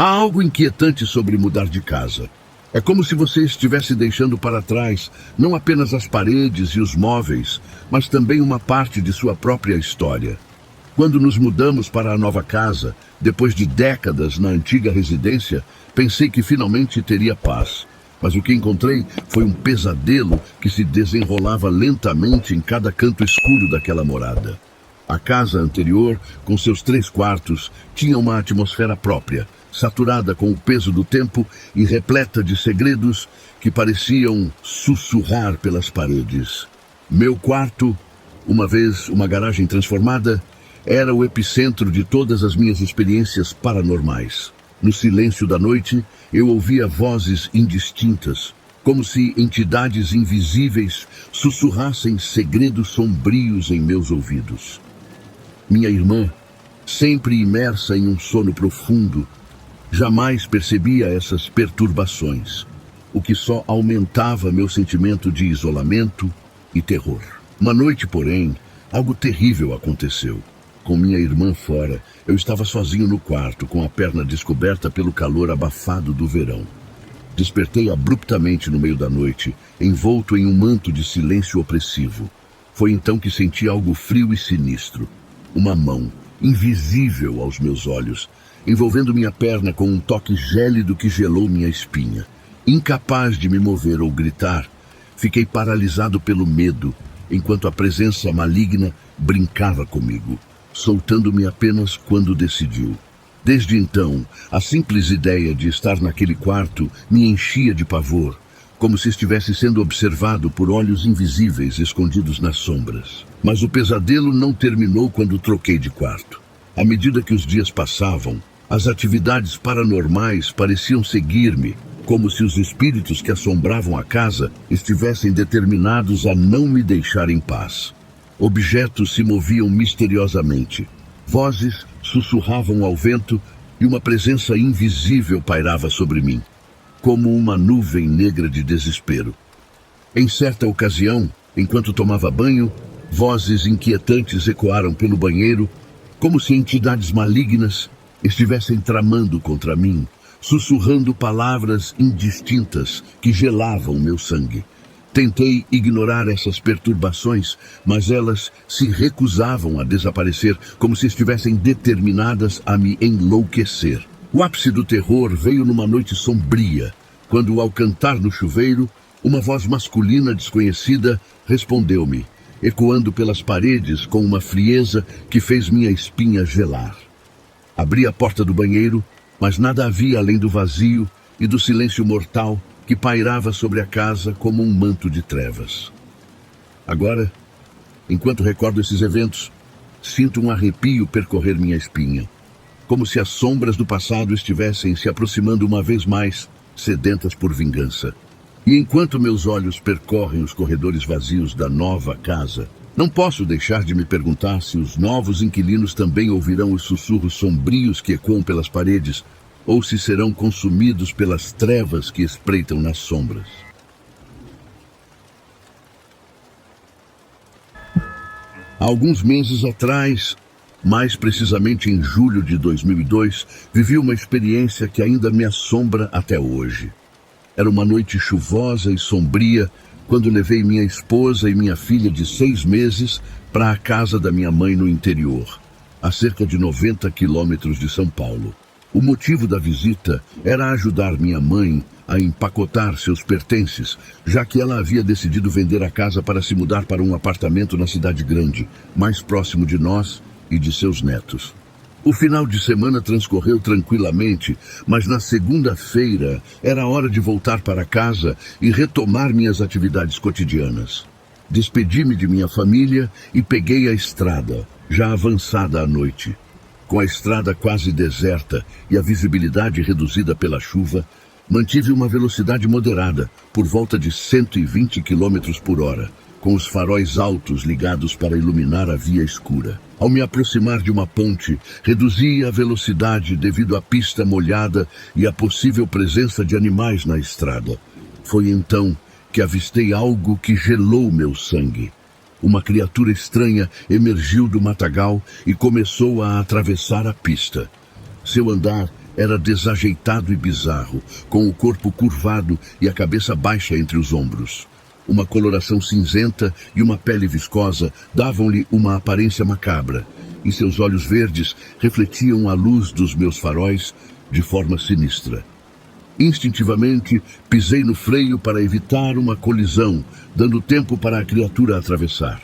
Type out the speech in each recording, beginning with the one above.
Há algo inquietante sobre mudar de casa. É como se você estivesse deixando para trás não apenas as paredes e os móveis, mas também uma parte de sua própria história. Quando nos mudamos para a nova casa, depois de décadas na antiga residência, pensei que finalmente teria paz. Mas o que encontrei foi um pesadelo que se desenrolava lentamente em cada canto escuro daquela morada. A casa anterior, com seus 3 quartos, tinha uma atmosfera própria, saturada com o peso do tempo e repleta de segredos que pareciam sussurrar pelas paredes. Meu quarto, uma vez uma garagem transformada, era o epicentro de todas as minhas experiências paranormais. No silêncio da noite, eu ouvia vozes indistintas, como se entidades invisíveis sussurrassem segredos sombrios em meus ouvidos. Minha irmã, sempre imersa em um sono profundo, jamais percebia essas perturbações, o que só aumentava meu sentimento de isolamento e terror. Uma noite, porém, algo terrível aconteceu. Com minha irmã fora, eu estava sozinho no quarto, com a perna descoberta pelo calor abafado do verão. Despertei abruptamente no meio da noite, envolto em um manto de silêncio opressivo. Foi então que senti algo frio e sinistro. Uma mão, invisível aos meus olhos, envolvendo minha perna com um toque gélido que gelou minha espinha. Incapaz de me mover ou gritar, fiquei paralisado pelo medo, enquanto a presença maligna brincava comigo, soltando-me apenas quando decidiu. Desde então, a simples ideia de estar naquele quarto me enchia de pavor, como se estivesse sendo observado por olhos invisíveis escondidos nas sombras. Mas o pesadelo não terminou quando troquei de quarto. À medida que os dias passavam, as atividades paranormais pareciam seguir-me, como se os espíritos que assombravam a casa estivessem determinados a não me deixar em paz. Objetos se moviam misteriosamente. Vozes sussurravam ao vento e uma presença invisível pairava sobre mim, como uma nuvem negra de desespero. Em certa ocasião, enquanto tomava banho, vozes inquietantes ecoaram pelo banheiro, como se entidades malignas estivessem tramando contra mim, sussurrando palavras indistintas que gelavam meu sangue. Tentei ignorar essas perturbações, mas elas se recusavam a desaparecer, como se estivessem determinadas a me enlouquecer. O ápice do terror veio numa noite sombria, quando, ao cantar no chuveiro, uma voz masculina desconhecida respondeu-me, ecoando pelas paredes com uma frieza que fez minha espinha gelar. Abri a porta do banheiro, mas nada havia além do vazio e do silêncio mortal que pairava sobre a casa como um manto de trevas. Agora, enquanto recordo esses eventos, sinto um arrepio percorrer minha espinha, como se as sombras do passado estivessem se aproximando uma vez mais, sedentas por vingança. E enquanto meus olhos percorrem os corredores vazios da nova casa, não posso deixar de me perguntar se os novos inquilinos também ouvirão os sussurros sombrios que ecoam pelas paredes, ou se serão consumidos pelas trevas que espreitam nas sombras. Há alguns meses atrás, mais precisamente em julho de 2002, vivi uma experiência que ainda me assombra até hoje. Era uma noite chuvosa e sombria quando levei minha esposa e minha filha de 6 meses para a casa da minha mãe no interior, a cerca de 90 quilômetros de São Paulo. O motivo da visita era ajudar minha mãe a empacotar seus pertences, já que ela havia decidido vender a casa para se mudar para um apartamento na cidade grande, mais próximo de nós e de seus netos. O final de semana transcorreu tranquilamente, mas na segunda-feira era hora de voltar para casa e retomar minhas atividades cotidianas. Despedi-me de minha família e peguei a estrada, já avançada à noite. Com a estrada quase deserta e a visibilidade reduzida pela chuva, mantive uma velocidade moderada, por volta de 120 km por hora, com os faróis altos ligados para iluminar a via escura. Ao me aproximar de uma ponte, reduzi a velocidade devido à pista molhada e à possível presença de animais na estrada. Foi então que avistei algo que gelou meu sangue. Uma criatura estranha emergiu do matagal e começou a atravessar a pista. Seu andar Era desajeitado e bizarro, com o corpo curvado e a cabeça baixa entre os ombros. Uma coloração cinzenta e uma pele viscosa davam-lhe uma aparência macabra, e seus olhos verdes refletiam a luz dos meus faróis de forma sinistra. Instintivamente, pisei no freio para evitar uma colisão, dando tempo para a criatura atravessar.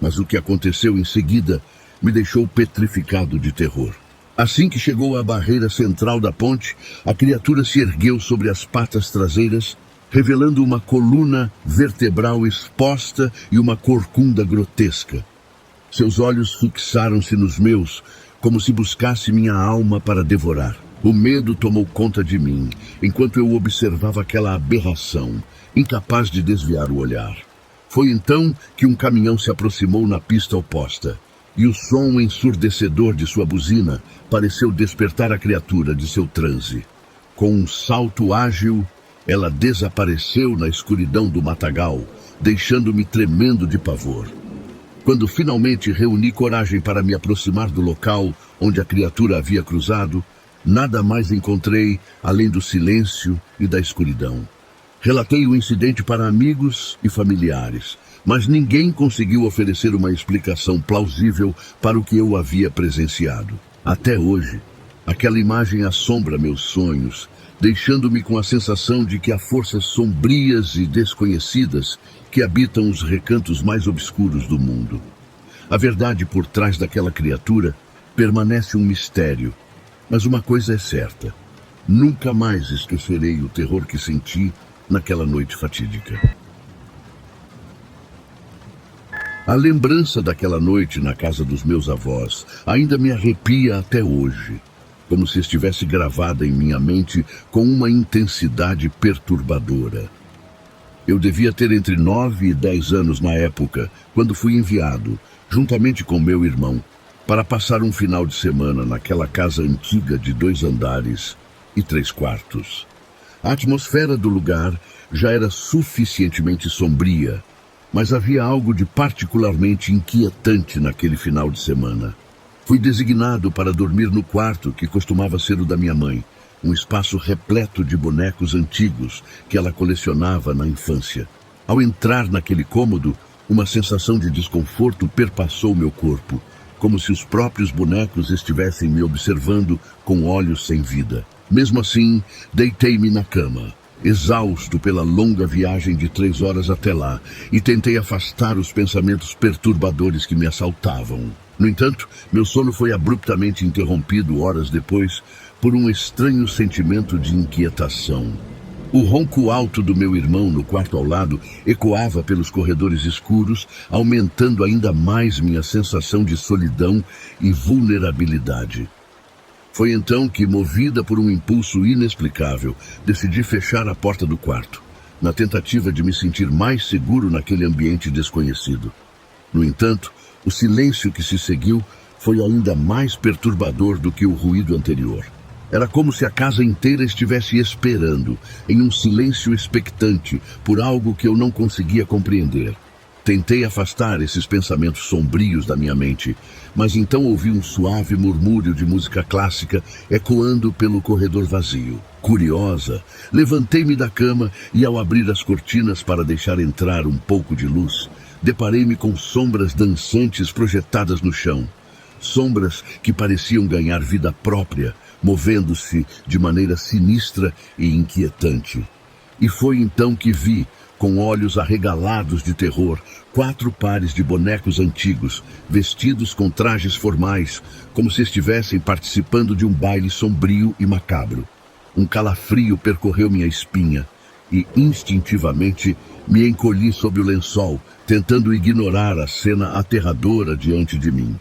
Mas o que aconteceu em seguida me deixou petrificado de terror. Assim que chegou à barreira central da ponte, a criatura se ergueu sobre as patas traseiras, revelando uma coluna vertebral exposta e uma corcunda grotesca. Seus olhos fixaram-se nos meus, como se buscasse minha alma para devorar. O medo tomou conta de mim, enquanto eu observava aquela aberração, incapaz de desviar o olhar. Foi então que um caminhão se aproximou na pista oposta, e o som ensurdecedor de sua buzina pareceu despertar a criatura de seu transe. Com um salto ágil, ela desapareceu na escuridão do matagal, deixando-me tremendo de pavor. Quando finalmente reuni coragem para me aproximar do local onde a criatura havia cruzado, nada mais encontrei além do silêncio e da escuridão. Relatei o incidente para amigos e familiares, mas ninguém conseguiu oferecer uma explicação plausível para o que eu havia presenciado. Até hoje, aquela imagem assombra meus sonhos, deixando-me com a sensação de que há forças sombrias e desconhecidas que habitam os recantos mais obscuros do mundo. A verdade por trás daquela criatura permanece um mistério, mas uma coisa é certa: nunca mais esquecerei o terror que senti naquela noite fatídica. A lembrança daquela noite na casa dos meus avós ainda me arrepia até hoje, como se estivesse gravada em minha mente com uma intensidade perturbadora. Eu devia ter entre 9 e 10 anos na época, quando fui enviado, juntamente com meu irmão, para passar um final de semana naquela casa antiga de 2 andares e 3 quartos. A atmosfera do lugar já era suficientemente sombria, mas havia algo de particularmente inquietante naquele final de semana. Fui designado para dormir no quarto que costumava ser o da minha mãe, um espaço repleto de bonecos antigos que ela colecionava na infância. Ao entrar naquele cômodo, uma sensação de desconforto perpassou meu corpo, como se os próprios bonecos estivessem me observando com olhos sem vida. Mesmo assim, deitei-me na cama, exausto pela longa viagem de 3 horas até lá, e tentei afastar os pensamentos perturbadores que me assaltavam. No entanto, meu sono foi abruptamente interrompido horas depois por um estranho sentimento de inquietação. O ronco alto do meu irmão no quarto ao lado ecoava pelos corredores escuros, aumentando ainda mais minha sensação de solidão e vulnerabilidade. Foi então que, movida por um impulso inexplicável, decidi fechar a porta do quarto, na tentativa de me sentir mais seguro naquele ambiente desconhecido. No entanto, o silêncio que se seguiu foi ainda mais perturbador do que o ruído anterior. Era como se a casa inteira estivesse esperando, em um silêncio expectante, por algo que eu não conseguia compreender. Tentei afastar esses pensamentos sombrios da minha mente, mas então ouvi um suave murmúrio de música clássica ecoando pelo corredor vazio. Curiosa, levantei-me da cama e, ao abrir as cortinas para deixar entrar um pouco de luz, deparei-me com sombras dançantes projetadas no chão. Sombras que pareciam ganhar vida própria, movendo-se de maneira sinistra e inquietante. E foi então que vi, com olhos arregalados de terror, 4 pares de bonecos antigos, vestidos com trajes formais, como se estivessem participando de um baile sombrio e macabro. Um calafrio percorreu minha espinha e, instintivamente, me encolhi sob o lençol, tentando ignorar a cena aterradora diante de mim.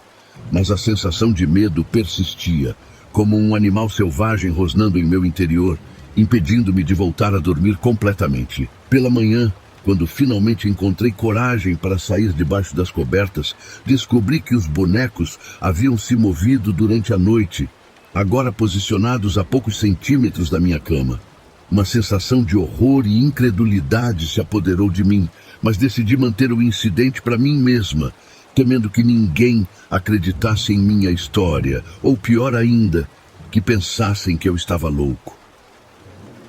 Mas a sensação de medo persistia, como um animal selvagem rosnando em meu interior, impedindo-me de voltar a dormir completamente. Pela manhã, quando finalmente encontrei coragem para sair debaixo das cobertas, descobri que os bonecos haviam se movido durante a noite, agora posicionados a poucos centímetros da minha cama. Uma sensação de horror e incredulidade se apoderou de mim, mas decidi manter o incidente para mim mesma, temendo que ninguém acreditasse em minha história, ou pior ainda, que pensassem que eu estava louco.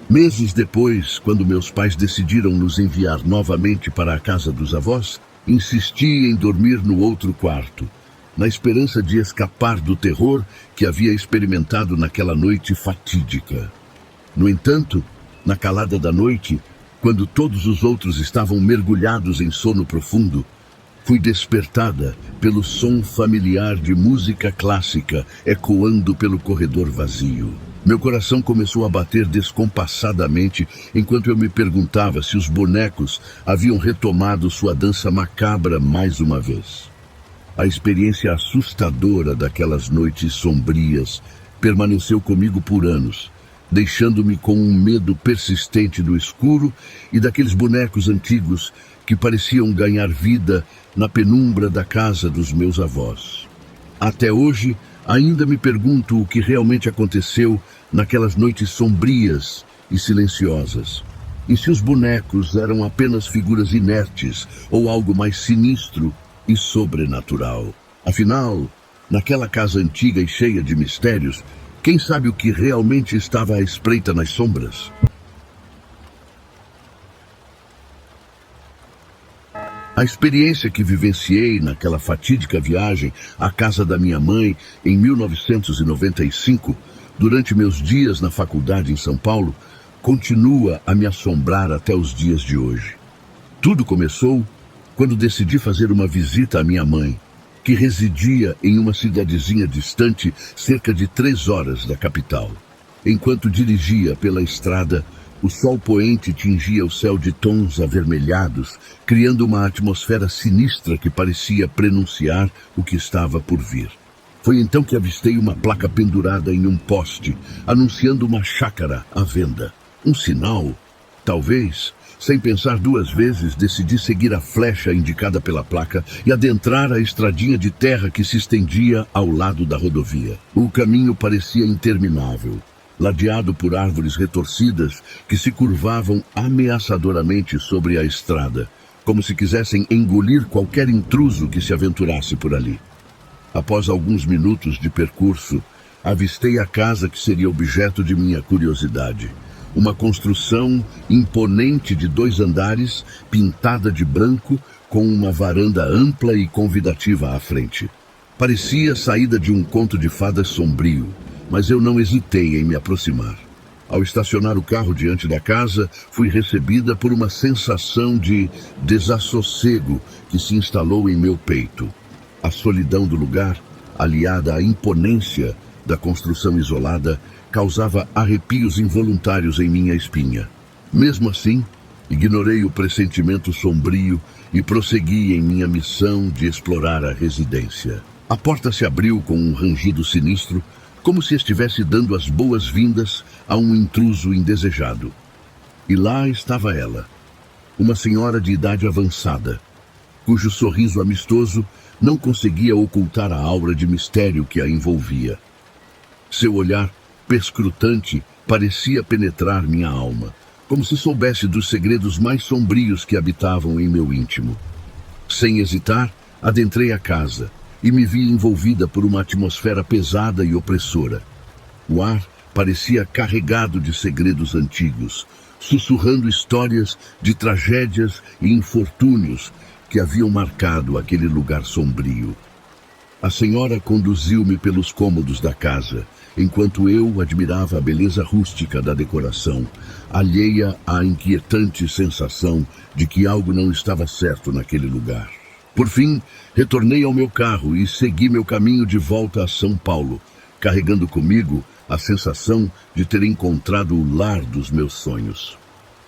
Meses depois, quando meus pais decidiram nos enviar novamente para a casa dos avós, insisti em dormir no outro quarto, na esperança de escapar do terror que havia experimentado naquela noite fatídica. No entanto, na calada da noite, quando todos os outros estavam mergulhados em sono profundo, fui despertada pelo som familiar de música clássica ecoando pelo corredor vazio. Meu coração começou a bater descompassadamente enquanto eu me perguntava se os bonecos haviam retomado sua dança macabra mais uma vez. A experiência assustadora daquelas noites sombrias permaneceu comigo por anos, deixando-me com um medo persistente do escuro e daqueles bonecos antigos que pareciam ganhar vida na penumbra da casa dos meus avós. Até hoje, ainda me pergunto o que realmente aconteceu naquelas noites sombrias e silenciosas. E se os bonecos eram apenas figuras inertes ou algo mais sinistro e sobrenatural? Afinal, naquela casa antiga e cheia de mistérios, quem sabe o que realmente estava à espreita nas sombras? A experiência que vivenciei naquela fatídica viagem à casa da minha mãe em 1995, durante meus dias na faculdade em São Paulo, continua a me assombrar até os dias de hoje. Tudo começou quando decidi fazer uma visita à minha mãe, que residia em uma cidadezinha distante, cerca de 3 horas da capital. Enquanto dirigia pela estrada, o sol poente tingia o céu de tons avermelhados, criando uma atmosfera sinistra que parecia prenunciar o que estava por vir. Foi então que avistei uma placa pendurada em um poste, anunciando uma chácara à venda. Um sinal? Talvez. Sem pensar 2 vezes, decidi seguir a flecha indicada pela placa e adentrar a estradinha de terra que se estendia ao lado da rodovia. O caminho parecia interminável, ladeado por árvores retorcidas que se curvavam ameaçadoramente sobre a estrada, como se quisessem engolir qualquer intruso que se aventurasse por ali. Após alguns minutos de percurso, avistei a casa que seria objeto de minha curiosidade. Uma construção imponente de 2 andares, pintada de branco, com uma varanda ampla e convidativa à frente. Parecia saída de um conto de fadas sombrio, mas eu não hesitei em me aproximar. Ao estacionar o carro diante da casa, fui recebida por uma sensação de desassossego que se instalou em meu peito. A solidão do lugar, aliada à imponência da construção isolada, causava arrepios involuntários em minha espinha. Mesmo assim, ignorei o pressentimento sombrio e prossegui em minha missão de explorar a residência. A porta se abriu com um rangido sinistro, como se estivesse dando as boas-vindas a um intruso indesejado. E lá estava ela, uma senhora de idade avançada, cujo sorriso amistoso não conseguia ocultar a aura de mistério que a envolvia. Seu olhar perscrutante parecia penetrar minha alma, como se soubesse dos segredos mais sombrios que habitavam em meu íntimo. Sem hesitar, adentrei a casa e me vi envolvida por uma atmosfera pesada e opressora. O ar parecia carregado de segredos antigos, sussurrando histórias de tragédias e infortúnios que haviam marcado aquele lugar sombrio. A senhora conduziu-me pelos cômodos da casa, enquanto eu admirava a beleza rústica da decoração, alheia à inquietante sensação de que algo não estava certo naquele lugar. Por fim, retornei ao meu carro e segui meu caminho de volta a São Paulo, carregando comigo a sensação de ter encontrado o lar dos meus sonhos.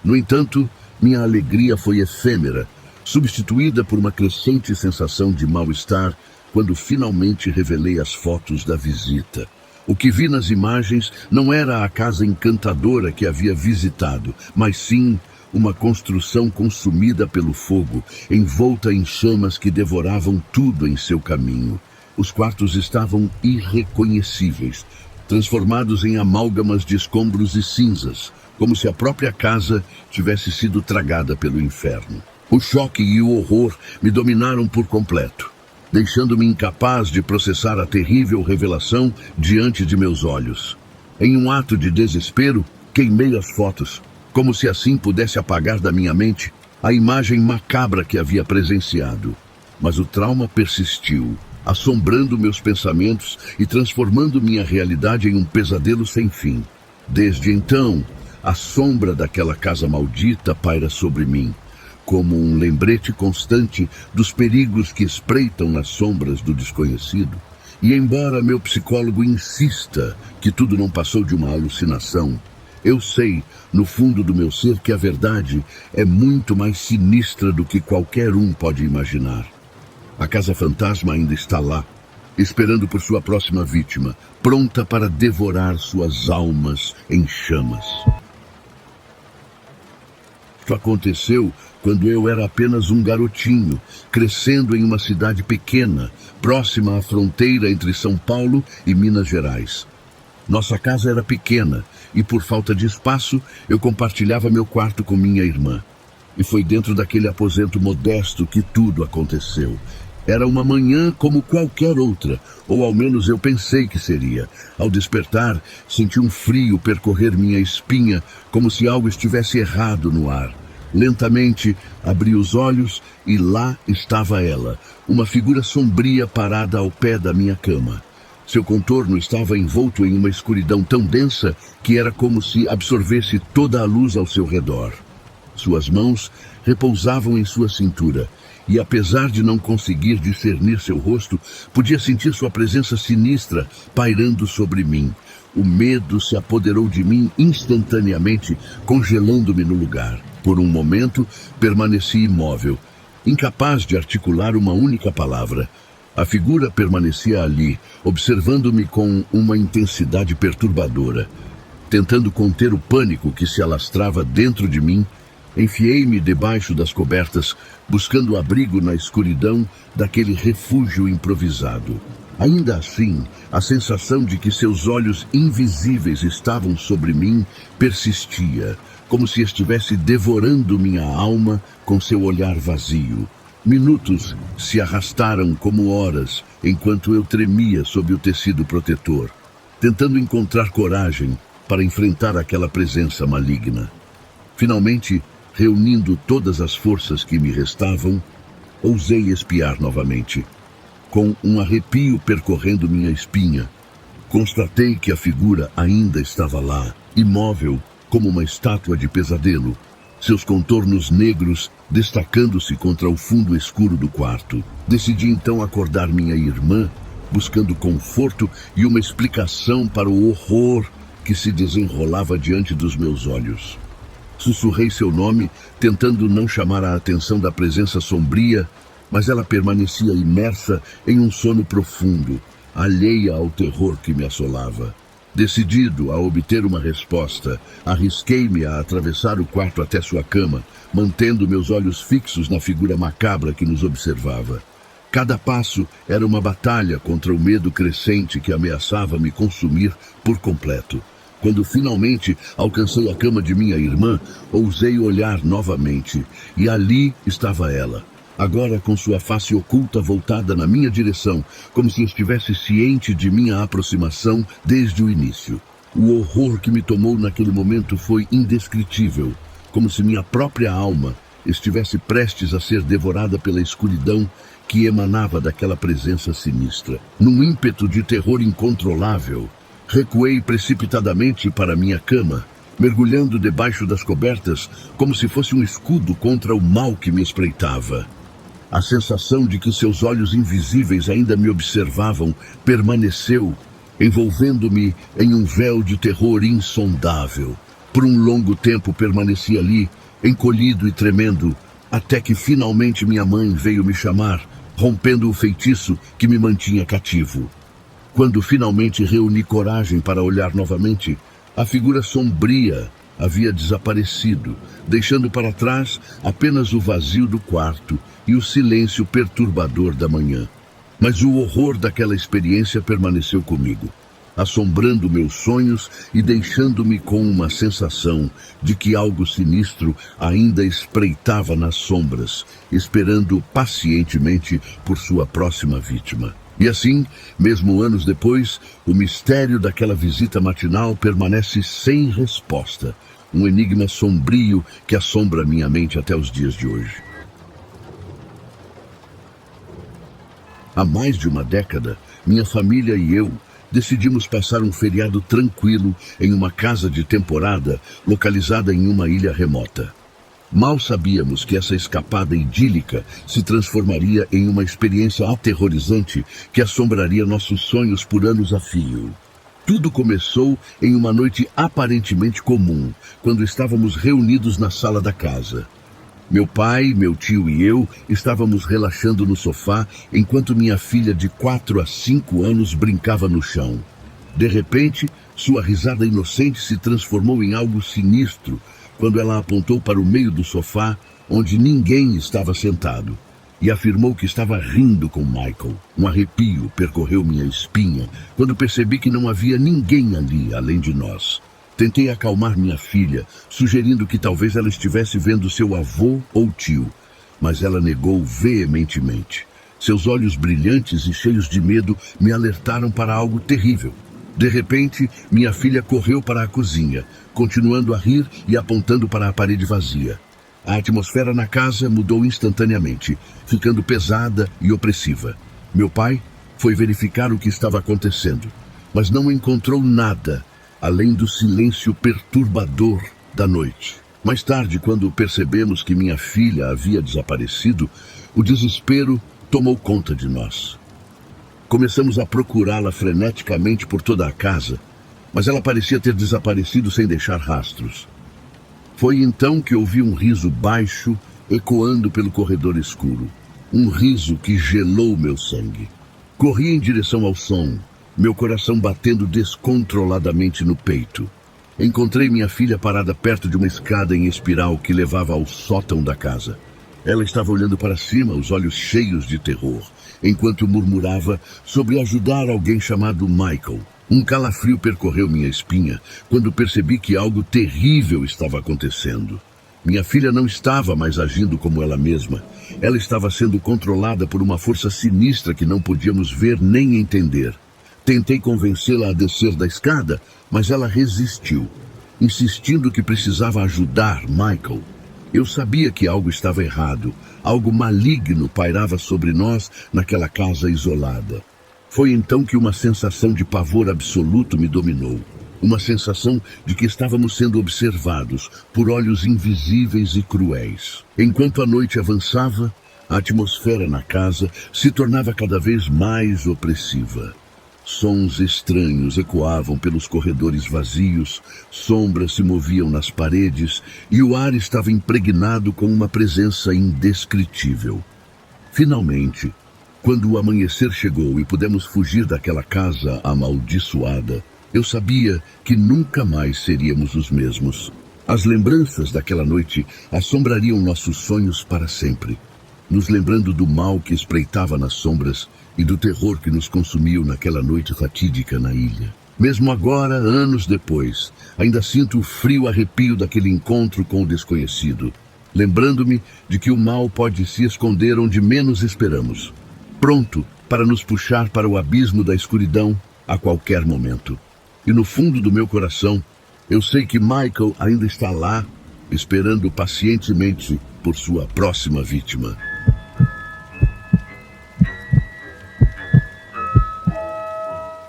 No entanto, minha alegria foi efêmera, substituída por uma crescente sensação de mal-estar quando finalmente revelei as fotos da visita. O que vi nas imagens não era a casa encantadora que havia visitado, mas sim uma construção consumida pelo fogo, envolta em chamas que devoravam tudo em seu caminho. Os quartos estavam irreconhecíveis, transformados em amálgamas de escombros e cinzas, como se a própria casa tivesse sido tragada pelo inferno. O choque e o horror me dominaram por completo, deixando-me incapaz de processar a terrível revelação diante de meus olhos. Em um ato de desespero, queimei as fotos, como se assim pudesse apagar da minha mente a imagem macabra que havia presenciado. Mas o trauma persistiu, assombrando meus pensamentos e transformando minha realidade em um pesadelo sem fim. Desde então, a sombra daquela casa maldita paira sobre mim, como um lembrete constante dos perigos que espreitam nas sombras do desconhecido. E embora meu psicólogo insista que tudo não passou de uma alucinação, eu sei, no fundo do meu ser, que a verdade é muito mais sinistra do que qualquer um pode imaginar. A casa fantasma ainda está lá, esperando por sua próxima vítima, pronta para devorar suas almas em chamas. Isso aconteceu quando eu era apenas um garotinho, crescendo em uma cidade pequena, próxima à fronteira entre São Paulo e Minas Gerais. Nossa casa era pequena e, por falta de espaço, eu compartilhava meu quarto com minha irmã. E foi dentro daquele aposento modesto que tudo aconteceu. Era uma manhã como qualquer outra, ou ao menos eu pensei que seria. Ao despertar, senti um frio percorrer minha espinha, como se algo estivesse errado no ar. Lentamente, abri os olhos e lá estava ela, uma figura sombria parada ao pé da minha cama. Seu contorno estava envolto em uma escuridão tão densa que era como se absorvesse toda a luz ao seu redor. Suas mãos repousavam em sua cintura, e apesar de não conseguir discernir seu rosto, podia sentir sua presença sinistra pairando sobre mim. O medo se apoderou de mim instantaneamente, congelando-me no lugar. Por um momento, permaneci imóvel, incapaz de articular uma única palavra. A figura permanecia ali, observando-me com uma intensidade perturbadora. Tentando conter o pânico que se alastrava dentro de mim, enfiei-me debaixo das cobertas, buscando abrigo na escuridão daquele refúgio improvisado. Ainda assim, a sensação de que seus olhos invisíveis estavam sobre mim persistia, como se estivesse devorando minha alma com seu olhar vazio. Minutos se arrastaram como horas, enquanto eu tremia sob o tecido protetor, tentando encontrar coragem para enfrentar aquela presença maligna. Finalmente, reunindo todas as forças que me restavam, ousei espiar novamente. Com um arrepio percorrendo minha espinha, constatei que a figura ainda estava lá, imóvel como uma estátua de pesadelo, seus contornos negros destacando-se contra o fundo escuro do quarto. Decidi então acordar minha irmã, buscando conforto e uma explicação para o horror que se desenrolava diante dos meus olhos. Sussurrei seu nome, tentando não chamar a atenção da presença sombria, mas ela permanecia imersa em um sono profundo, alheia ao terror que me assolava. Decidido a obter uma resposta, arrisquei-me a atravessar o quarto até sua cama, mantendo meus olhos fixos na figura macabra que nos observava. Cada passo era uma batalha contra o medo crescente que ameaçava me consumir por completo. Quando finalmente alcancei a cama de minha irmã, ousei olhar novamente, e ali estava ela, agora com sua face oculta voltada na minha direção, como se estivesse ciente de minha aproximação desde o início. O horror que me tomou naquele momento foi indescritível, como se minha própria alma estivesse prestes a ser devorada pela escuridão que emanava daquela presença sinistra. Num ímpeto de terror incontrolável, recuei precipitadamente para minha cama, mergulhando debaixo das cobertas como se fosse um escudo contra o mal que me espreitava. A sensação de que seus olhos invisíveis ainda me observavam permaneceu, envolvendo-me em um véu de terror insondável. Por um longo tempo permaneci ali, encolhido e tremendo, até que finalmente minha mãe veio me chamar, rompendo o feitiço que me mantinha cativo. Quando finalmente reuni coragem para olhar novamente, a figura sombria havia desaparecido, deixando para trás apenas o vazio do quarto e o silêncio perturbador da manhã. Mas o horror daquela experiência permaneceu comigo, assombrando meus sonhos e deixando-me com uma sensação de que algo sinistro ainda espreitava nas sombras, esperando pacientemente por sua próxima vítima. E assim, mesmo anos depois, o mistério daquela visita matinal permanece sem resposta. Um enigma sombrio que assombra minha mente até os dias de hoje. Há mais de uma década, minha família e eu decidimos passar um feriado tranquilo em uma casa de temporada localizada em uma ilha remota. Mal sabíamos que essa escapada idílica se transformaria em uma experiência aterrorizante que assombraria nossos sonhos por anos a fio. Tudo começou em uma noite aparentemente comum, quando estávamos reunidos na sala da casa. Meu pai, meu tio e eu estávamos relaxando no sofá enquanto minha filha de 4 a 5 anos brincava no chão. De repente, sua risada inocente se transformou em algo sinistro quando ela apontou para o meio do sofá, onde ninguém estava sentado, e afirmou que estava rindo com Michael. Um arrepio percorreu minha espinha quando percebi que não havia ninguém ali além de nós. Tentei acalmar minha filha, sugerindo que talvez ela estivesse vendo seu avô ou tio, mas ela negou veementemente. Seus olhos brilhantes e cheios de medo me alertaram para algo terrível. De repente, minha filha correu para a cozinha, continuando a rir e apontando para a parede vazia. A atmosfera na casa mudou instantaneamente, ficando pesada e opressiva. Meu pai foi verificar o que estava acontecendo, mas não encontrou nada além do silêncio perturbador da noite. Mais tarde, quando percebemos que minha filha havia desaparecido, o desespero tomou conta de nós. Começamos a procurá-la freneticamente por toda a casa, mas ela parecia ter desaparecido sem deixar rastros. Foi então que ouvi um riso baixo ecoando pelo corredor escuro. Um riso que gelou meu sangue. Corri em direção ao som, meu coração batendo descontroladamente no peito. Encontrei minha filha parada perto de uma escada em espiral que levava ao sótão da casa. Ela estava olhando para cima, os olhos cheios de terror, enquanto murmurava sobre ajudar alguém chamado Michael. Um calafrio percorreu minha espinha quando percebi que algo terrível estava acontecendo. Minha filha não estava mais agindo como ela mesma. Ela estava sendo controlada por uma força sinistra que não podíamos ver nem entender. Tentei convencê-la a descer da escada, mas ela resistiu, insistindo que precisava ajudar Michael. Eu sabia que algo estava errado, algo maligno pairava sobre nós naquela casa isolada. Foi então que uma sensação de pavor absoluto me dominou. Uma sensação de que estávamos sendo observados por olhos invisíveis e cruéis. Enquanto a noite avançava, a atmosfera na casa se tornava cada vez mais opressiva. Sons estranhos ecoavam pelos corredores vazios, sombras se moviam nas paredes e o ar estava impregnado com uma presença indescritível. Finalmente, quando o amanhecer chegou e pudemos fugir daquela casa amaldiçoada, eu sabia que nunca mais seríamos os mesmos. As lembranças daquela noite assombrariam nossos sonhos para sempre, nos lembrando do mal que espreitava nas sombras e do terror que nos consumiu naquela noite fatídica na ilha. Mesmo agora, anos depois, ainda sinto o frio arrepio daquele encontro com o desconhecido, lembrando-me de que o mal pode se esconder onde menos esperamos, pronto para nos puxar para o abismo da escuridão a qualquer momento. E no fundo do meu coração, eu sei que Michael ainda está lá, esperando pacientemente por sua próxima vítima.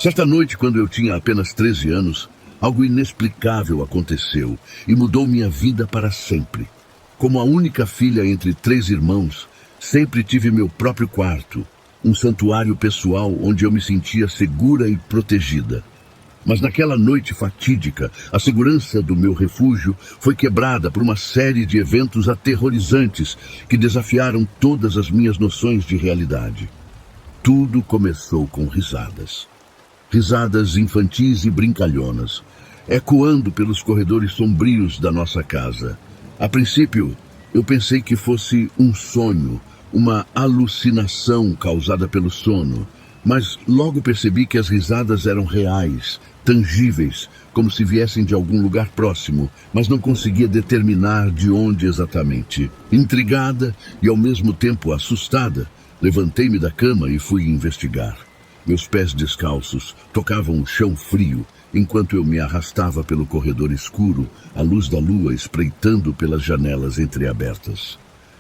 Certa noite, quando eu tinha apenas 13 anos, algo inexplicável aconteceu e mudou minha vida para sempre. Como a única filha entre 3 irmãos, sempre tive meu próprio quarto, um santuário pessoal onde eu me sentia segura e protegida. Mas naquela noite fatídica, a segurança do meu refúgio foi quebrada por uma série de eventos aterrorizantes que desafiaram todas as minhas noções de realidade. Tudo começou com risadas. Risadas infantis e brincalhonas, ecoando pelos corredores sombrios da nossa casa. A princípio, eu pensei que fosse um sonho, uma alucinação causada pelo sono, mas logo percebi que as risadas eram reais, tangíveis, como se viessem de algum lugar próximo, mas não conseguia determinar de onde exatamente. Intrigada e ao mesmo tempo assustada, levantei-me da cama e fui investigar. Meus pés descalços tocavam o chão frio, enquanto eu me arrastava pelo corredor escuro, à luz da lua espreitando pelas janelas entreabertas.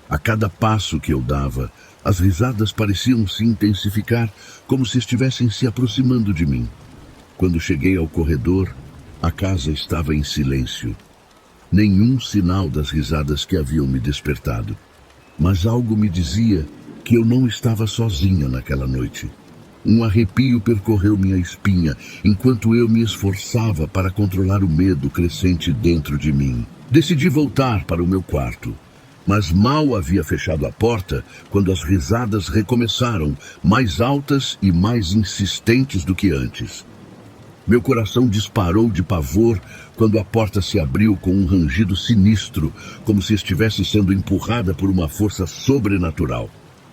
A cada passo que eu dava, as risadas pareciam se intensificar, como se estivessem se aproximando de mim. Quando cheguei ao corredor, a casa estava em silêncio. Nenhum sinal das risadas que haviam me despertado. Mas algo me dizia que eu não estava sozinha naquela noite. Um arrepio percorreu minha espinha, enquanto eu me esforçava para controlar o medo crescente dentro de mim. Decidi voltar para o meu quarto, mas mal havia fechado a porta quando as risadas recomeçaram, mais altas e mais insistentes do que antes. Meu coração disparou de pavor quando a porta se abriu com um rangido sinistro, como se estivesse sendo empurrada por uma força sobrenatural.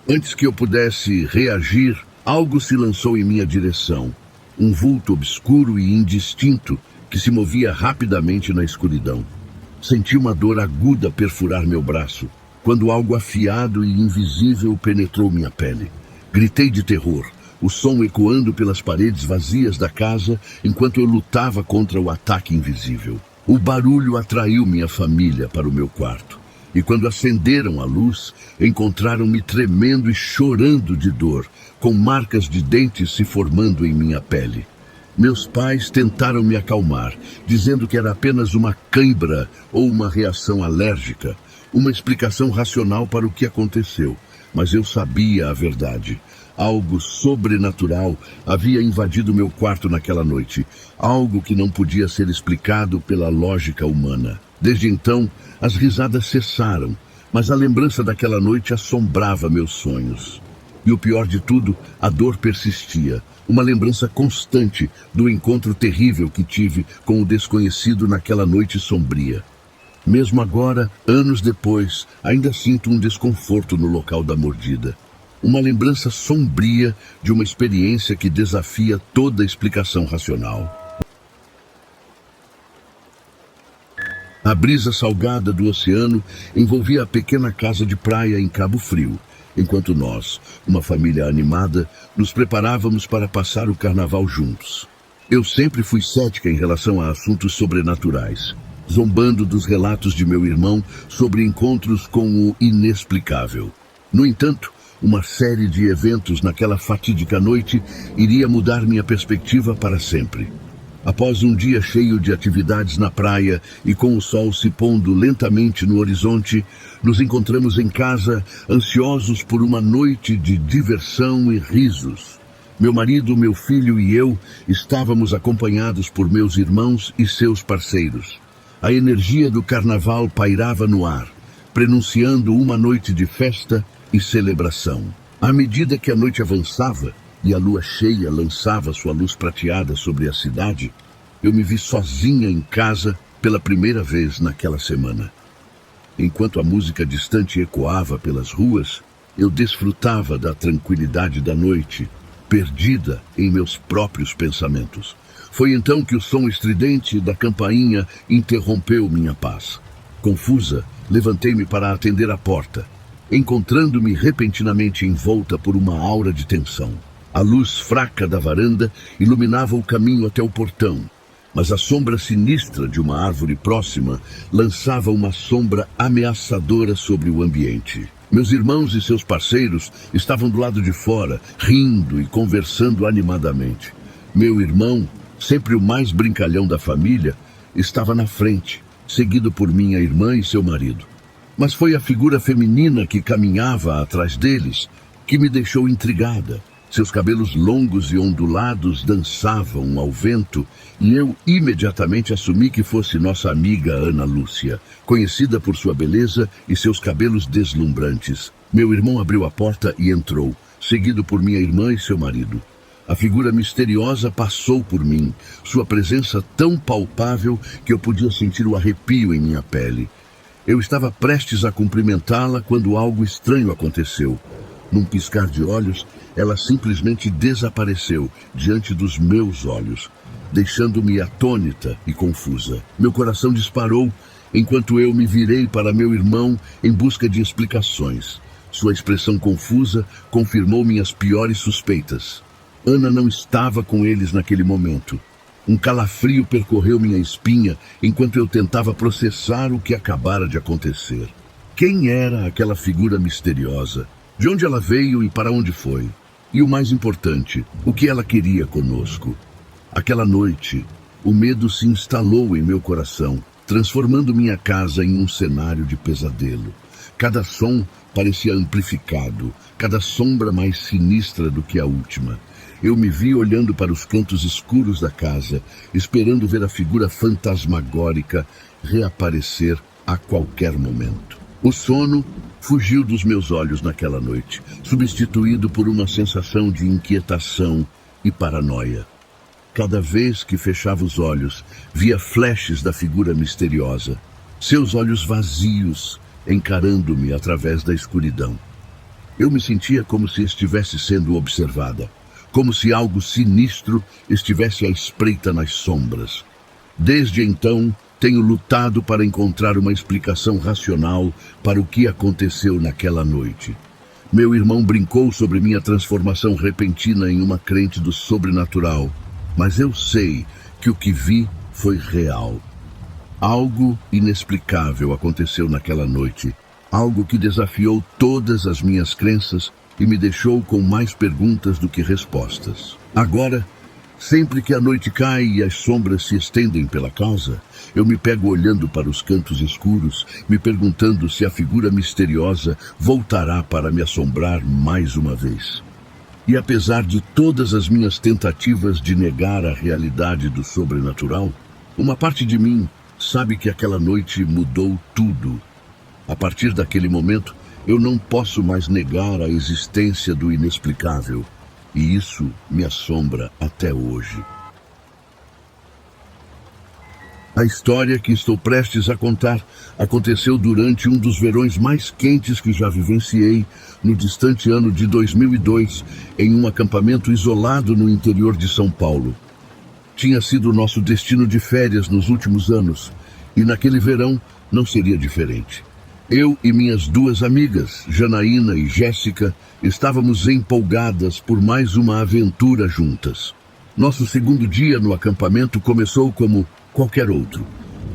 Antes que eu pudesse reagir, algo se lançou em minha direção. Um vulto obscuro e indistinto que se movia rapidamente na escuridão. Senti uma dor aguda perfurar meu braço, quando algo afiado e invisível penetrou minha pele. Gritei de terror, o som ecoando pelas paredes vazias da casa enquanto eu lutava contra o ataque invisível. O barulho atraiu minha família para o meu quarto, e quando acenderam a luz, encontraram-me tremendo e chorando de dor, com marcas de dentes se formando em minha pele. Meus pais tentaram me acalmar, dizendo que era apenas uma cãibra ou uma reação alérgica, uma explicação racional para o que aconteceu, mas eu sabia a verdade. Algo sobrenatural havia invadido meu quarto naquela noite, algo que não podia ser explicado pela lógica humana. Desde então, as risadas cessaram, mas a lembrança daquela noite assombrava meus sonhos. E o pior de tudo, a dor persistia, uma lembrança constante do encontro terrível que tive com o desconhecido naquela noite sombria. Mesmo agora, anos depois, ainda sinto um desconforto no local da mordida. Uma lembrança sombria de uma experiência que desafia toda explicação racional. A brisa salgada do oceano envolvia a pequena casa de praia em Cabo Frio, enquanto nós, uma família animada, nos preparávamos para passar o carnaval juntos. Eu sempre fui cética em relação a assuntos sobrenaturais, zombando dos relatos de meu irmão sobre encontros com o inexplicável. No entanto, uma série de eventos naquela fatídica noite iria mudar minha perspectiva para sempre. Após um dia cheio de atividades na praia e com o sol se pondo lentamente no horizonte, nos encontramos em casa, ansiosos por uma noite de diversão e risos. Meu marido, meu filho e eu estávamos acompanhados por meus irmãos e seus parceiros. A energia do carnaval pairava no ar, prenunciando uma noite de festa e celebração. À medida que a noite avançava e a lua cheia lançava sua luz prateada sobre a cidade, eu me vi sozinha em casa pela primeira vez naquela semana. Enquanto a música distante ecoava pelas ruas, eu desfrutava da tranquilidade da noite, perdida em meus próprios pensamentos. Foi então que o som estridente da campainha interrompeu minha paz. Confusa, levantei-me para atender a porta, encontrando-me repentinamente envolta por uma aura de tensão. A luz fraca da varanda iluminava o caminho até o portão, mas a sombra sinistra de uma árvore próxima lançava uma sombra ameaçadora sobre o ambiente. Meus irmãos e seus parceiros estavam do lado de fora, rindo e conversando animadamente. Meu irmão, sempre o mais brincalhão da família, estava na frente, seguido por minha irmã e seu marido. Mas foi a figura feminina que caminhava atrás deles que me deixou intrigada. Seus cabelos longos e ondulados dançavam ao vento e eu imediatamente assumi que fosse nossa amiga Ana Lúcia, conhecida por sua beleza e seus cabelos deslumbrantes. Meu irmão abriu a porta e entrou, seguido por minha irmã e seu marido. A figura misteriosa passou por mim, sua presença tão palpável que eu podia sentir o arrepio em minha pele. Eu estava prestes a cumprimentá-la quando algo estranho aconteceu. Num piscar de olhos, ela simplesmente desapareceu diante dos meus olhos, deixando-me atônita e confusa. Meu coração disparou enquanto eu me virei para meu irmão em busca de explicações. Sua expressão confusa confirmou minhas piores suspeitas. Ana não estava com eles naquele momento. Um calafrio percorreu minha espinha enquanto eu tentava processar o que acabara de acontecer. Quem era aquela figura misteriosa? De onde ela veio e para onde foi? E o mais importante, o que ela queria conosco? Aquela noite, o medo se instalou em meu coração, transformando minha casa em um cenário de pesadelo. Cada som parecia amplificado, cada sombra mais sinistra do que a última. Eu me vi olhando para os cantos escuros da casa, esperando ver a figura fantasmagórica reaparecer a qualquer momento. O sono fugiu dos meus olhos naquela noite, substituído por uma sensação de inquietação e paranoia. Cada vez que fechava os olhos, via flashes da figura misteriosa, seus olhos vazios, encarando-me através da escuridão. Eu me sentia como se estivesse sendo observada, como se algo sinistro estivesse à espreita nas sombras. Desde então, tenho lutado para encontrar uma explicação racional para o que aconteceu naquela noite. Meu irmão brincou sobre minha transformação repentina em uma crente do sobrenatural, mas eu sei que o que vi foi real. Algo inexplicável aconteceu naquela noite, algo que desafiou todas as minhas crenças e me deixou com mais perguntas do que respostas. Agora, sempre que a noite cai e as sombras se estendem pela casa, eu me pego olhando para os cantos escuros, me perguntando se a figura misteriosa voltará para me assombrar mais uma vez. E apesar de todas as minhas tentativas de negar a realidade do sobrenatural, uma parte de mim sabe que aquela noite mudou tudo. A partir daquele momento, eu não posso mais negar a existência do inexplicável, e isso me assombra até hoje. A história que estou prestes a contar aconteceu durante um dos verões mais quentes que já vivenciei, no distante ano de 2002, em um acampamento isolado no interior de São Paulo. Tinha sido nosso destino de férias nos últimos anos, e naquele verão não seria diferente. Eu e minhas duas amigas, Janaína e Jéssica, estávamos empolgadas por mais uma aventura juntas. Nosso segundo dia no acampamento começou como qualquer outro.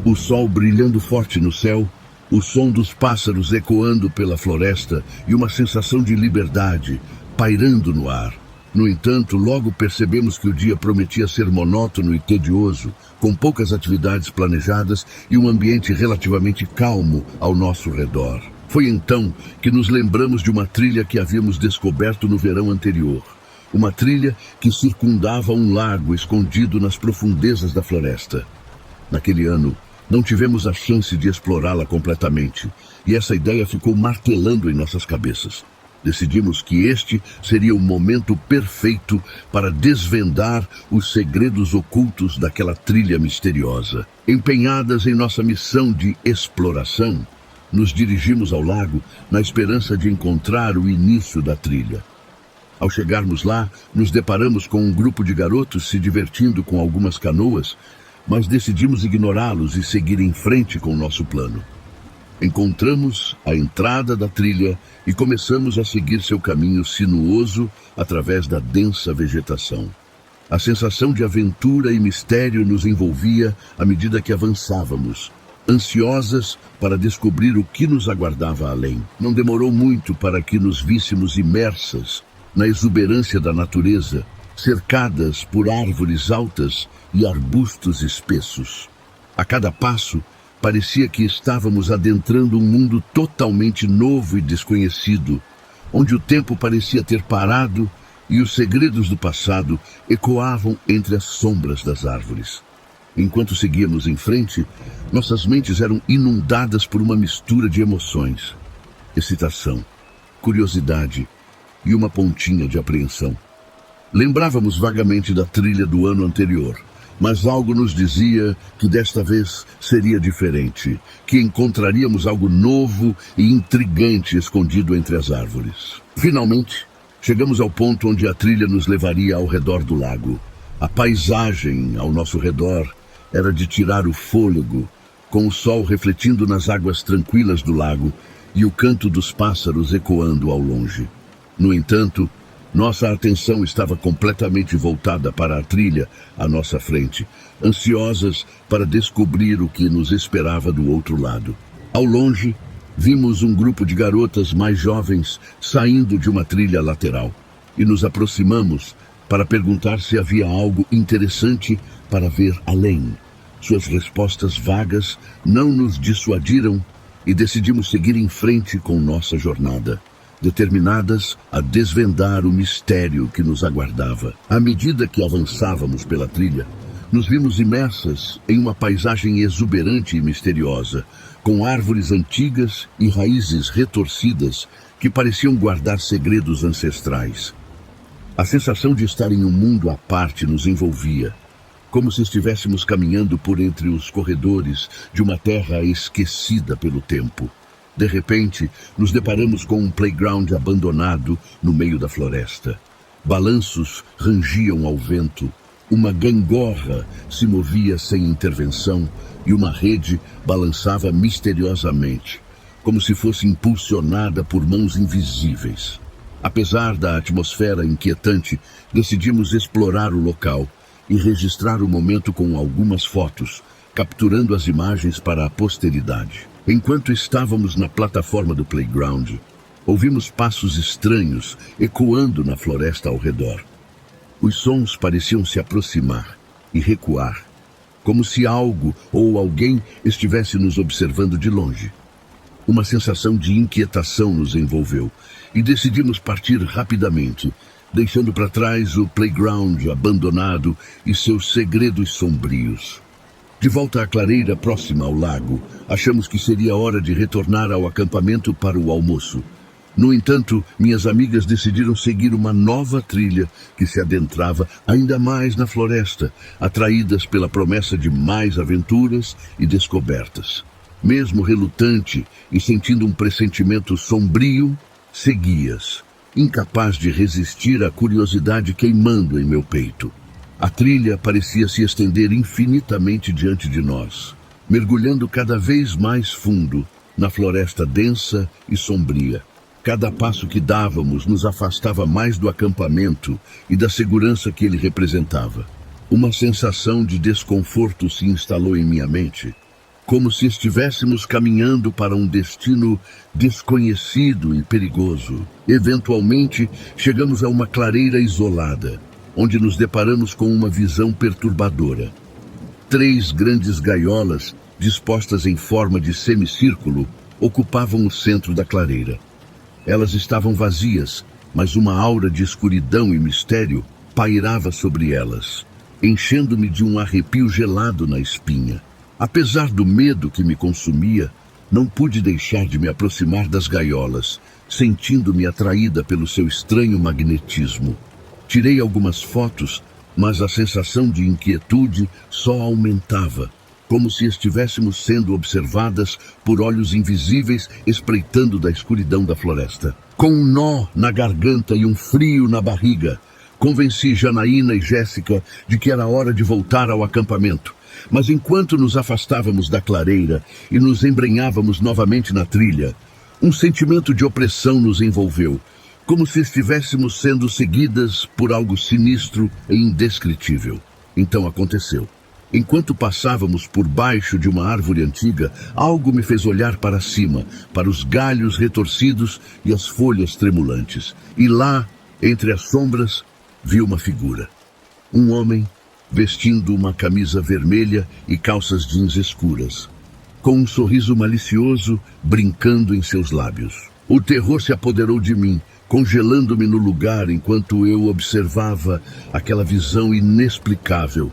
O sol brilhando forte no céu, o som dos pássaros ecoando pela floresta e uma sensação de liberdade pairando no ar. No entanto, logo percebemos que o dia prometia ser monótono e tedioso, com poucas atividades planejadas e um ambiente relativamente calmo ao nosso redor. Foi então que nos lembramos de uma trilha que havíamos descoberto no verão anterior. Uma trilha que circundava um lago escondido nas profundezas da floresta. Naquele ano, não tivemos a chance de explorá-la completamente, e essa ideia ficou martelando em nossas cabeças. Decidimos que este seria o momento perfeito para desvendar os segredos ocultos daquela trilha misteriosa. Empenhadas em nossa missão de exploração, nos dirigimos ao lago na esperança de encontrar o início da trilha. Ao chegarmos lá, nos deparamos com um grupo de garotos se divertindo com algumas canoas, mas decidimos ignorá-los e seguir em frente com o nosso plano. Encontramos a entrada da trilha e começamos a seguir seu caminho sinuoso através da densa vegetação. A sensação de aventura e mistério nos envolvia à medida que avançávamos, ansiosas para descobrir o que nos aguardava além. Não demorou muito para que nos víssemos imersas na exuberância da natureza, cercadas por árvores altas e arbustos espessos. A cada passo, parecia que estávamos adentrando um mundo totalmente novo e desconhecido, onde o tempo parecia ter parado e os segredos do passado ecoavam entre as sombras das árvores. Enquanto seguíamos em frente, nossas mentes eram inundadas por uma mistura de emoções: excitação, curiosidade e uma pontinha de apreensão. Lembrávamos vagamente da trilha do ano anterior, mas algo nos dizia que desta vez seria diferente, que encontraríamos algo novo e intrigante escondido entre as árvores. Finalmente, chegamos ao ponto onde a trilha nos levaria ao redor do lago. A paisagem ao nosso redor era de tirar o fôlego, com o sol refletindo nas águas tranquilas do lago e o canto dos pássaros ecoando ao longe. No entanto, Nossa atenção estava completamente voltada para a trilha à nossa frente, ansiosas para descobrir o que nos esperava do outro lado. Ao longe, vimos um grupo de garotas mais jovens saindo de uma trilha lateral e nos aproximamos para perguntar se havia algo interessante para ver além. Suas respostas vagas não nos dissuadiram e decidimos seguir em frente com nossa jornada, determinadas a desvendar o mistério que nos aguardava. À medida que avançávamos pela trilha, nos vimos imersas em uma paisagem exuberante e misteriosa, com árvores antigas e raízes retorcidas que pareciam guardar segredos ancestrais. A sensação de estar em um mundo à parte nos envolvia, como se estivéssemos caminhando por entre os corredores de uma terra esquecida pelo tempo. De repente, nos deparamos com um playground abandonado no meio da floresta. Balanços rangiam ao vento, uma gangorra se movia sem intervenção e uma rede balançava misteriosamente, como se fosse impulsionada por mãos invisíveis. Apesar da atmosfera inquietante, decidimos explorar o local e registrar o momento com algumas fotos, capturando as imagens para a posteridade. Enquanto estávamos na plataforma do playground, ouvimos passos estranhos ecoando na floresta ao redor. Os sons pareciam se aproximar e recuar, como se algo ou alguém estivesse nos observando de longe. Uma sensação de inquietação nos envolveu e decidimos partir rapidamente, deixando para trás o playground abandonado e seus segredos sombrios. De volta à clareira próxima ao lago, achamos que seria hora de retornar ao acampamento para o almoço. No entanto, minhas amigas decidiram seguir uma nova trilha que se adentrava ainda mais na floresta, atraídas pela promessa de mais aventuras e descobertas. Mesmo relutante e sentindo um pressentimento sombrio, segui-as, incapaz de resistir à curiosidade queimando em meu peito. A trilha parecia se estender infinitamente diante de nós, mergulhando cada vez mais fundo na floresta densa e sombria. Cada passo que dávamos nos afastava mais do acampamento e da segurança que ele representava. Uma sensação de desconforto se instalou em minha mente, como se estivéssemos caminhando para um destino desconhecido e perigoso. Eventualmente, chegamos a uma clareira isolada, onde nos deparamos com uma visão perturbadora. 3 grandes gaiolas, dispostas em forma de semicírculo, ocupavam o centro da clareira. Elas estavam vazias, mas uma aura de escuridão e mistério pairava sobre elas, enchendo-me de um arrepio gelado na espinha. Apesar do medo que me consumia, não pude deixar de me aproximar das gaiolas, sentindo-me atraída pelo seu estranho magnetismo. Tirei algumas fotos, mas a sensação de inquietude só aumentava, como se estivéssemos sendo observadas por olhos invisíveis espreitando da escuridão da floresta. Com um nó na garganta e um frio na barriga, convenci Janaína e Jéssica de que era hora de voltar ao acampamento. Mas enquanto nos afastávamos da clareira e nos embrenhávamos novamente na trilha, um sentimento de opressão nos envolveu, como se estivéssemos sendo seguidas por algo sinistro e indescritível. Então aconteceu. Enquanto passávamos por baixo de uma árvore antiga, algo me fez olhar para cima, para os galhos retorcidos e as folhas tremulantes. E lá, entre as sombras, vi uma figura. Um homem vestindo uma camisa vermelha e calças jeans escuras, com um sorriso malicioso brincando em seus lábios. O terror se apoderou de mim, congelando-me no lugar enquanto eu observava aquela visão inexplicável.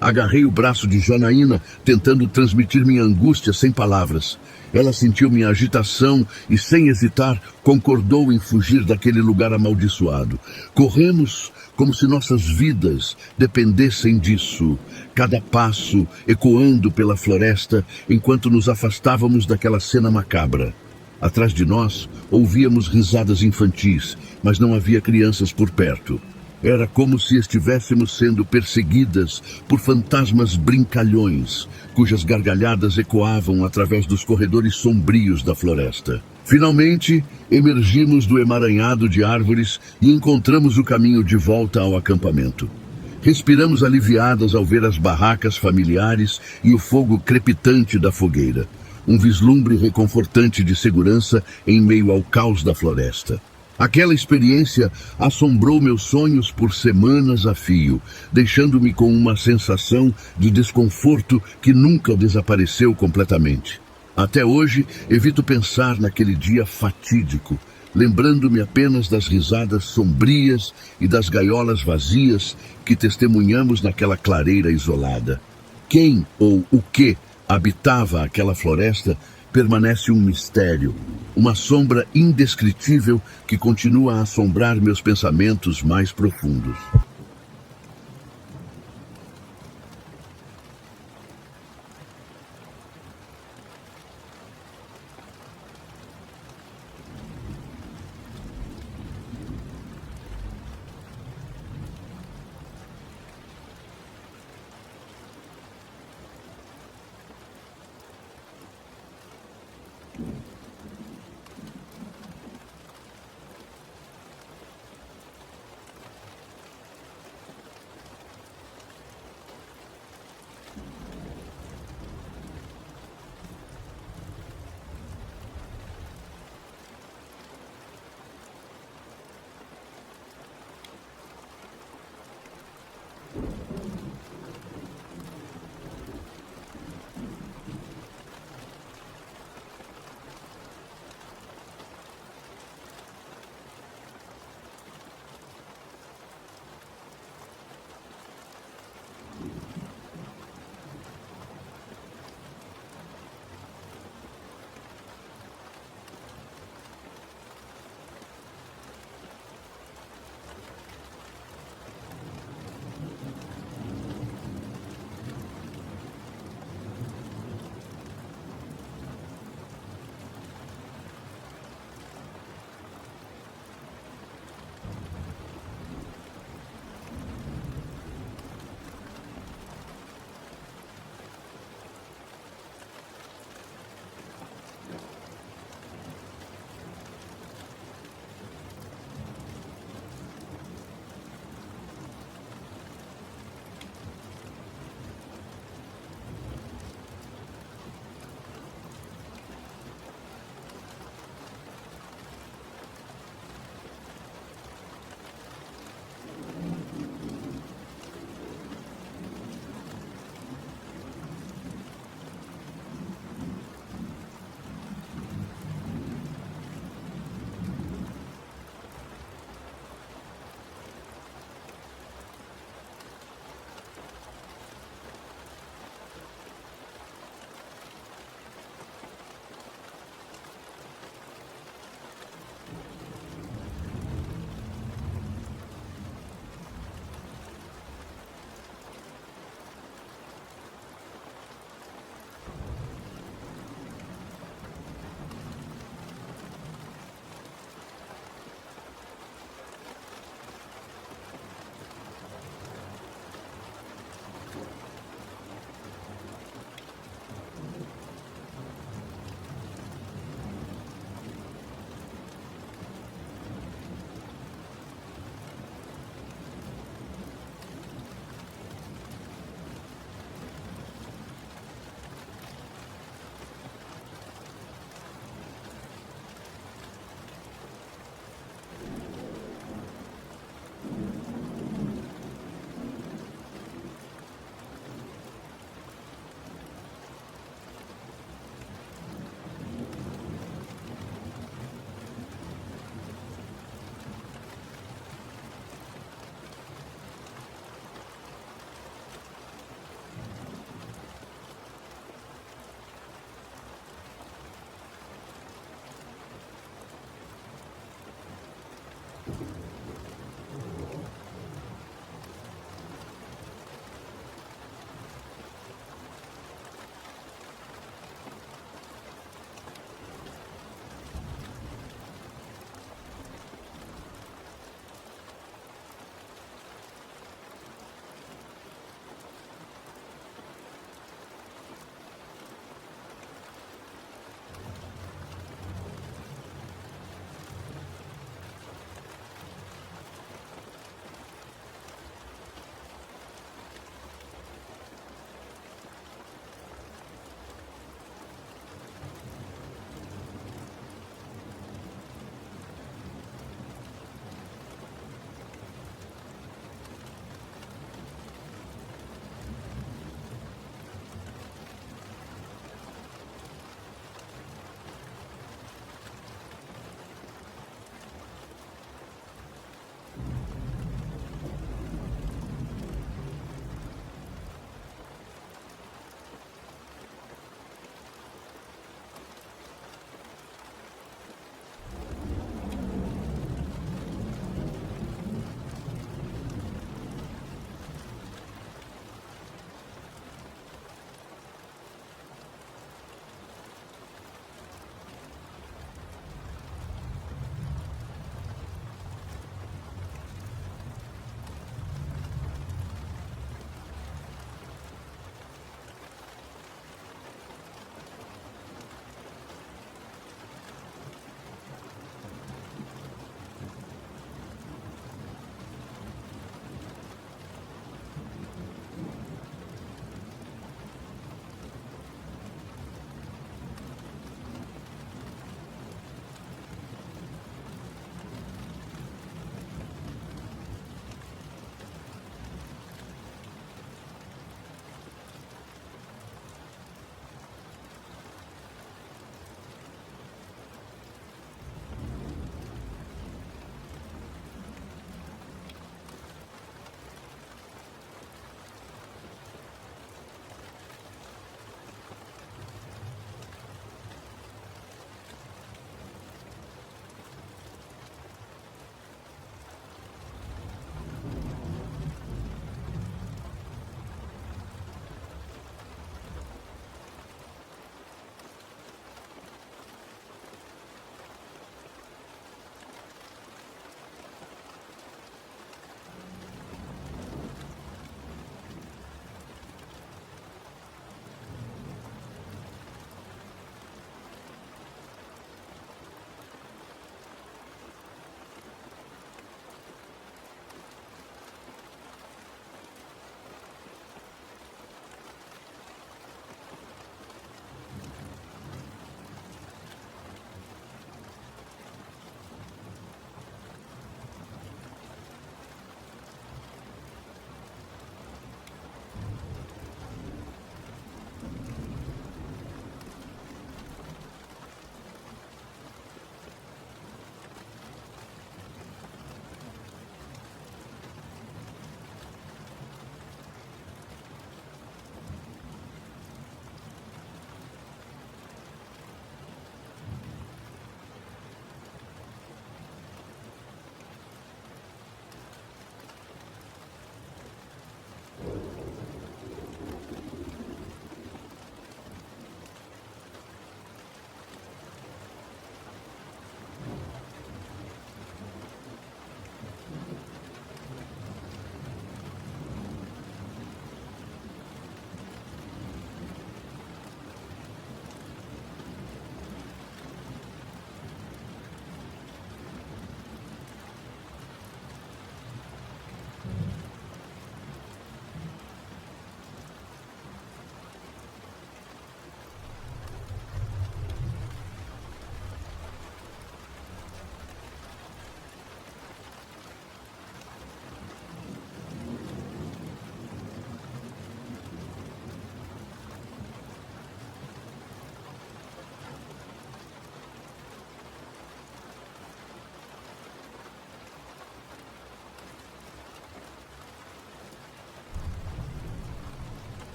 Agarrei o braço de Janaína, tentando transmitir minha angústia sem palavras. Ela sentiu minha agitação e, sem hesitar, concordou em fugir daquele lugar amaldiçoado. Corremos como se nossas vidas dependessem disso, cada passo ecoando pela floresta enquanto nos afastávamos daquela cena macabra. Atrás de nós, ouvíamos risadas infantis, mas não havia crianças por perto. Era como se estivéssemos sendo perseguidas por fantasmas brincalhões, cujas gargalhadas ecoavam através dos corredores sombrios da floresta. Finalmente, emergimos do emaranhado de árvores e encontramos o caminho de volta ao acampamento. Respiramos aliviadas ao ver as barracas familiares e o fogo crepitante da fogueira. Um vislumbre reconfortante de segurança em meio ao caos da floresta. Aquela experiência assombrou meus sonhos por semanas a fio, deixando-me com uma sensação de desconforto que nunca desapareceu completamente. Até hoje, evito pensar naquele dia fatídico, lembrando-me apenas das risadas sombrias e das gaiolas vazias que testemunhamos naquela clareira isolada. Quem ou o que habitava aquela floresta permanece um mistério, uma sombra indescritível que continua a assombrar meus pensamentos mais profundos.